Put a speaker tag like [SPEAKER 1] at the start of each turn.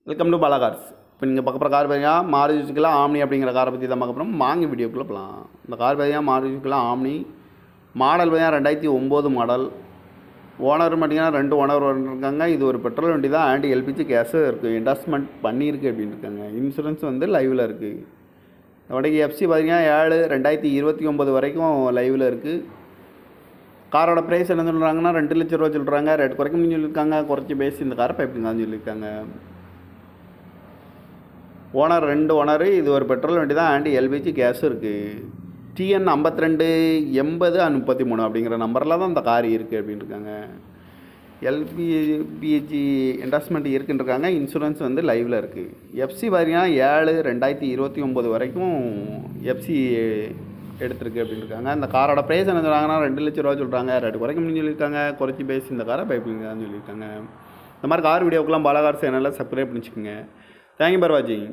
[SPEAKER 1] Welcome to Bala cars. இப்போ நீங்கள் பார்க்க போகிற கார் பார்த்தீங்கன்னா மாருதி சுசுகி ஆம்னி அப்படிங்கிற காரை பற்றி தான் பார்க்க போகிறோம். வாங்கி வீடியோக்குள்ளே போகலாம். இந்த கார் பார்த்தீங்கன்னா மாருதி சுசுகி ஆம்னி மாடல் பார்த்தீங்கன்னா 2009 மாடல். ஓனர் பார்த்தீங்கன்னா 2 ஓனர் இருக்காங்க. இது ஒரு பெட்ரோல் வண்டி தான். அண்ட் எல்பிஜி கேஸும் இருக்குது. இன்வெஸ்ட்மெண்ட் பண்ணியிருக்கு அப்படின்னு இருக்காங்க. இன்சூரன்ஸ் வந்து லைவில் இருக்குது. இந்த வண்டிக்கு எஃப்சி பார்த்தீங்கன்னா 7/2029 வரைக்கும் லைவில் இருக்குது. காரோட ப்ரைஸ் என்ன சொல்கிறாங்கன்னா 2 லட்ச ரூபா சொல்கிறாங்க. ரேட் குறைக்கணும்னு சொல்லியிருக்காங்க. குறைச்சி பேசி இந்த காரை பைப்பிங்கன்னு சொல்லியிருக்காங்க. Owner 2 owner. இது ஒரு பெட்ரோல் வண்டி தான். அண்ட் எல்பிஜி கேஸும் இருக்குது. TN 5280-33 அப்படிங்கிற நம்பரில் தான் இந்த கார் இருக்குது அப்படின்னு இருக்காங்க. எல்பிஜி இன்வெஸ்ட்மெண்ட் இருக்குன்னு இருக்காங்க. இன்சூரன்ஸ் வந்து லைவில் இருக்குது. எஃப்சி பார்த்தீங்கன்னா 7/2029 வரைக்கும் எஃப்சி எடுத்திருக்கு அப்படின்னு இருக்காங்க. அந்த காரோட ப்ரைஸ் என்ன சொல்கிறாங்கன்னா 2 லட்ச ரூபா சொல்கிறாங்க. ரேட்டு குறைக்கணும்னு சொல்லியிருக்காங்க. குறைச்சி பேசி இந்த காரை பைப்பிங் தான் சொல்லியிருக்காங்க. இந்த மாதிரி கார் வீடியோக்கெலாம் பாலா கார் சேனலில் சப்ஸ்கிரைப் பண்ணிச்சுக்கோங்க. தேங்க்யூ ஃபார் வாட்சிங்.